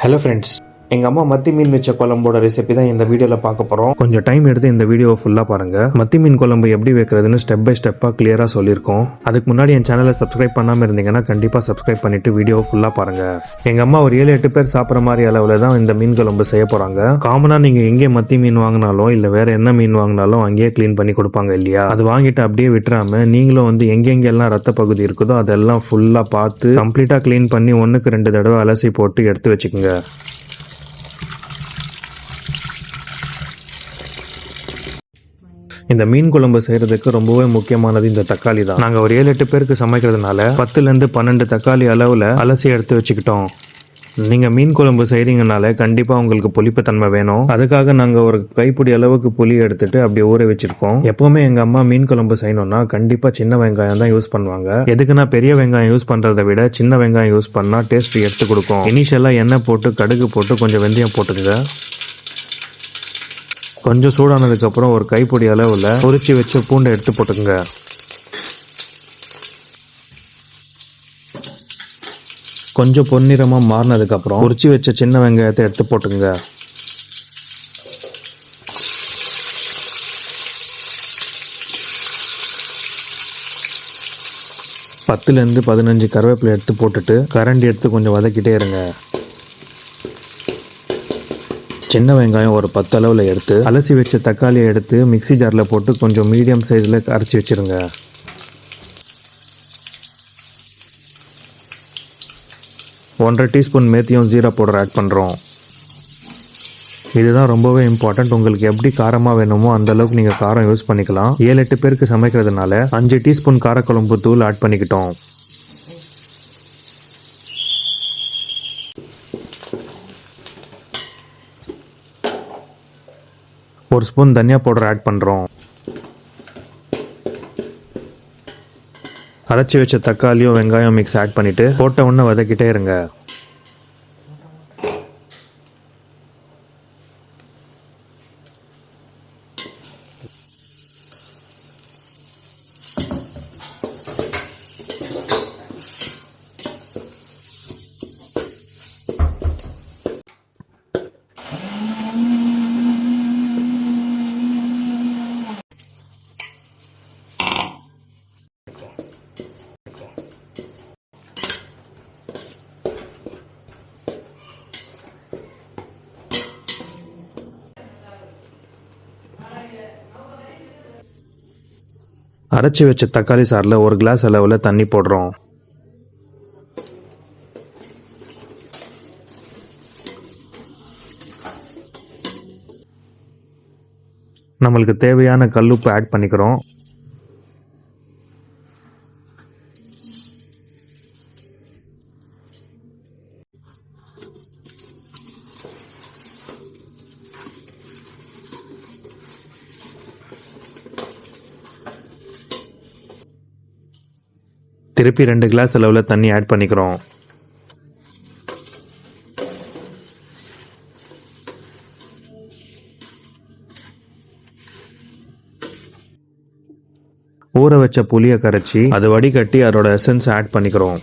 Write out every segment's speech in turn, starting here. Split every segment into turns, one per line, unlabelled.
Hello friends, எங்கள் அம்மா மத்தி மீன் வச்ச குழம்போட ரெசிபி தான் இந்த வீடியோவில் பார்க்க போகிறோம். கொஞ்சம் டைம் எடுத்து இந்த வீடியோவை ஃபுல்லாக பாருங்கள். மத்தி மீன் குழம்பு எப்படி வைக்கிறதுன்னு ஸ்டெப் பை ஸ்டெப்பாக கிளியராக சொல்லியிருக்கோம். அதுக்கு முன்னாடி என் சேனலை சப்ஸ்கிரைப் பண்ணாமல் இருந்தீங்கன்னா கண்டிப்பாக சப்ஸ்கிரைப் பண்ணிவிட்டு வீடியோவை ஃபுல்லாக பாருங்கள். எங்கள் அம்மா ஒரு 7-8 பேர் சாப்பிட்ற மாதிரி அளவில் தான் இந்த மீன் குழம்பு செய்ய போகிறாங்க. காமனாக நீங்கள் எங்கே மத்தி மீன் வாங்கினாலும் இல்லை வேறு என்ன மீன் வாங்கினாலும் அங்கேயே க்ளீன் பண்ணி கொடுப்பாங்க இல்லையா? அது வாங்கிட்டு அப்படியே விட்டுறாமல் நீங்களும் எங்கெங்கெல்லாம் ரத்த பகுதி இருக்குதோ அதெல்லாம் ஃபுல்லாக பார்த்து கம்ப்ளீட்டாக க்ளீன் பண்ணி 1-2 தடவை அலசி போட்டு எடுத்து வச்சுக்கோங்க. இந்த மீன் குழம்பு செய்யறதுக்கு ரொம்பவே முக்கியமானது இந்த தக்காளி தான். நாங்கள் ஒரு 7-8 பேருக்கு சமைக்கிறதுனால 10-12 தக்காளி அளவில் அலசி எடுத்து வச்சுக்கிட்டோம். நீங்கள் மீன் குழம்பு செய்கிறீங்கனால கண்டிப்பாக உங்களுக்கு புளிப்புத்தன்மை வேணும். அதுக்காக நாங்கள் ஒரு கைப்பிடி அளவுக்கு புளி எடுத்துட்டு அப்படியே ஊற வச்சிருக்கோம். எப்போவுமே எங்கள் அம்மா மீன் குழம்பு செய்யணும்னா கண்டிப்பாக சின்ன வெங்காயம் தான் யூஸ் பண்ணுவாங்க. எதுக்குன்னா பெரிய வெங்காயம் யூஸ் பண்ணுறதை விட சின்ன வெங்காயம் யூஸ் பண்ணால் டேஸ்ட் எடுத்து கொடுக்கும். இனிஷியலாக எண்ணெய் போட்டு கடுகு போட்டு கொஞ்சம் வெந்தயம் போட்டுங்க. கொஞ்சம் சூடானதுக்கப்புறம் ஒரு கைப்பிடி அளவில் பொரிச்சு வச்சு பூண்டை எடுத்து போட்டுக்குங்க. கொஞ்சம் பொன்னிறமாக மாறினதுக்கப்புறம் பொரிச்சு வச்ச சின்ன வெங்காயத்தை எடுத்து போட்டுங்க. பத்துலேருந்து 15 கருவேப்பிலை எடுத்து போட்டுட்டு கரண்டி எடுத்து கொஞ்சம் வதக்கிட்டே இருங்க. சின்ன வெங்காயம் ஒரு 10 அளவில் எடுத்து அலசி வச்ச தக்காளியை எடுத்து மிக்சி ஜாரில் போட்டு கொஞ்சம் மீடியம் சைஸில் அரைச்சி வச்சுருங்க. ஒன்றரை டீஸ்பூன் மேத்தியும் ஜீரா பவுடர் ஆட் பண்ணுறோம். இதுதான் ரொம்பவே இம்பார்ட்டன்ட். உங்களுக்கு எப்படி காரமாக வேணுமோ அந்த அளவுக்கு நீங்கள் காரம் யூஸ் பண்ணிக்கலாம். 7-8 பேருக்கு சமைக்கிறதுனால 5 டீஸ்பூன் காரக்குழம்பு தூள் ஆட் பண்ணிக்கிட்டோம். ஒரு ஸ்பூன் தனியா பவுடர் ஆட் பண்ணுறோம். அரைச்சி வச்ச தக்காளியும் வெங்காயம் மிக்ஸ் ஆட் பண்ணிவிட்டு போட்ட உடனே வதக்கிட்டே இருங்க. அரைச்சி வச்ச தக்காளி சாறில் ஒரு கிளாஸ் அளவில் தண்ணி போடுறோம். நம்மளுக்கு தேவையான கல்லுப்பு ஆட் பண்ணிக்கிறோம். திருப்பி 2 கிளாஸ் அளவில் தண்ணி ஆட் பண்ணிக்கிறோம். ஊற வச்ச புளியை கரைச்சி அதை வடிகட்டி அதோட எசன்ஸ் ஆட் பண்ணிக்கிறோம்.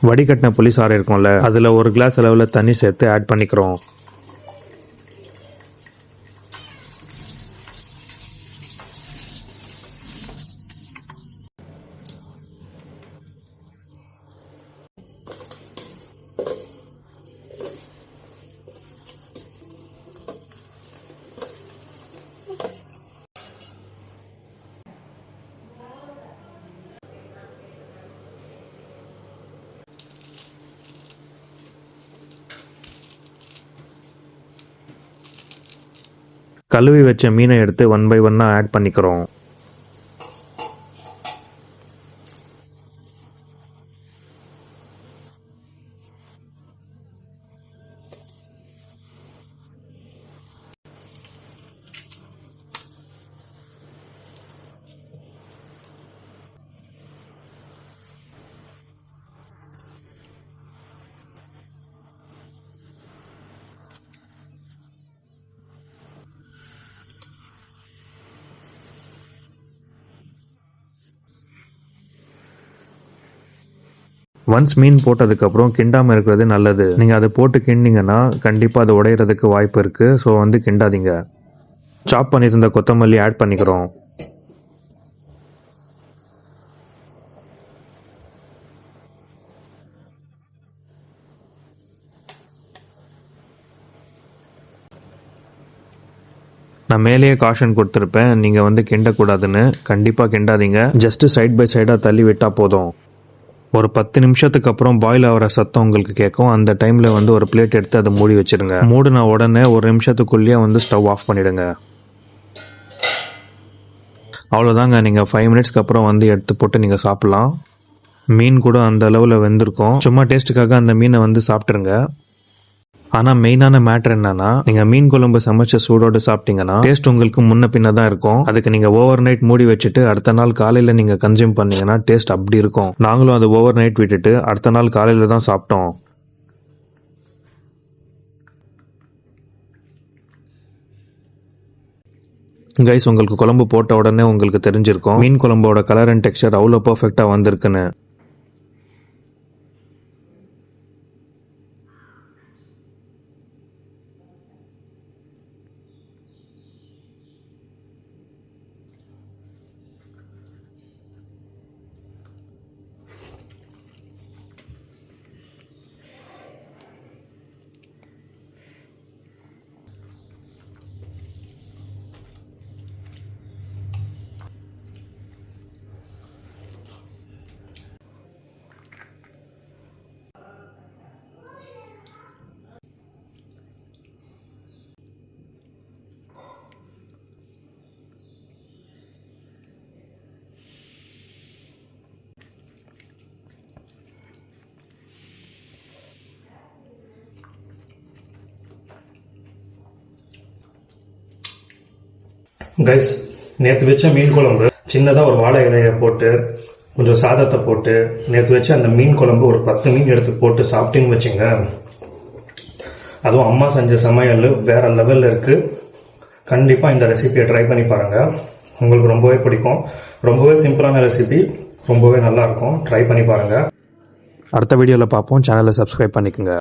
வடிகட்டின புளி சாறு இருக்கும்ல, அதில் ஒரு கிளாஸ் அளவில் தண்ணி சேர்த்து ஆட் பண்ணிக்கிறோம். கழுவி வச்ச மீனை எடுத்து 1 by 1 ஆட் பண்ணிக்கிறோம். ஒன்ஸ் மீன் போட்டதுக்கப்புறம் கிண்டாமல் இருக்கிறது நல்லது. நீங்கள் அதை போட்டு கிண்டிங்கன்னா கண்டிப்பாக அது உடையிறதுக்கு வாய்ப்பு இருக்குது. ஸோ கிண்டாதீங்க. சாப் பண்ணியிருந்த கொத்தமல்லி ஆட் பண்ணிக்கிறோம். நான் மேலேயே காஷன் கொடுத்துருப்பேன், நீங்கள் கிண்டக்கூடாதுன்னு. கண்டிப்பாக கிண்டாதீங்க. ஜஸ்ட் சைட் பை சைடாக தள்ளி விட்டால் போதும். ஒரு 10 நிமிஷத்துக்கு அப்புறம் பாயில் ஆகிற சத்தம் உங்களுக்கு கேட்கும். அந்த டைமில் ஒரு பிளேட் எடுத்து அதை மூடி வச்சிருங்க. மூடின உடனே ஒரு நிமிஷத்துக்குள்ளேயே ஸ்டவ் ஆஃப் பண்ணிவிடுங்க. அவ்வளோதாங்க. நீங்கள் 5 மினிட்ஸ்க்கு அப்புறம் எடுத்து போட்டு நீங்கள் சாப்பிட்லாம். மீன் கூட அந்த அளவில் வெந்திருக்கும். சும்மா டேஸ்ட்டுக்காக அந்த மீனை சாப்பிட்ருங்க. ஆனால் மெயினான மேட்ரு என்னன்னா, நீங்கள் மீன் குழம்பு சமைச்ச சூடோடு சாப்பிட்டீங்கன்னா டேஸ்ட் உங்களுக்கு முன்ன பின்ன தான் இருக்கும். அதுக்கு நீங்கள் ஓவர் நைட் மூடி வச்சுட்டு அடுத்த நாள் காலையில் நீங்கள் கன்சியூம் பண்ணீங்கன்னா டேஸ்ட் அப்படி இருக்கும். நாங்களும் அதை ஓவர் நைட் விட்டுட்டு அடுத்த நாள் காலையில் தான் சாப்பிட்டோம். கைஸ், உங்களுக்கு குழம்பு போட்ட உடனே உங்களுக்கு தெரிஞ்சிருக்கும் மீன் குழம்போட கலர் அண்ட் டெக்ஸ்சர் அவ்வளோ பர்ஃபெக்டாக வந்திருக்குன்னு.
கைஸ், நேற்று வச்ச மீன் குழம்பு சின்னதாக ஒரு வாழை இலையை போட்டு கொஞ்சம் சாதத்தை போட்டு நேற்று வச்ச அந்த மீன் குழம்பு ஒரு 10 மீன் எடுத்து போட்டு சாப்பிட்டீங்கன்னு வச்சுங்க, அதுவும் அம்மா செஞ்ச சமையல் வேற லெவலில் இருக்கு. கண்டிப்பாக இந்த ரெசிபியை ட்ரை பண்ணி பாருங்க, உங்களுக்கு ரொம்பவே பிடிக்கும். ரொம்பவே சிம்பிளான ரெசிபி, ரொம்பவே நல்லா இருக்கும். ட்ரை பண்ணி பாருங்க.
அடுத்த வீடியோவில் பார்ப்போம். சேனலை சப்ஸ்கிரைப் பண்ணிக்கோங்க.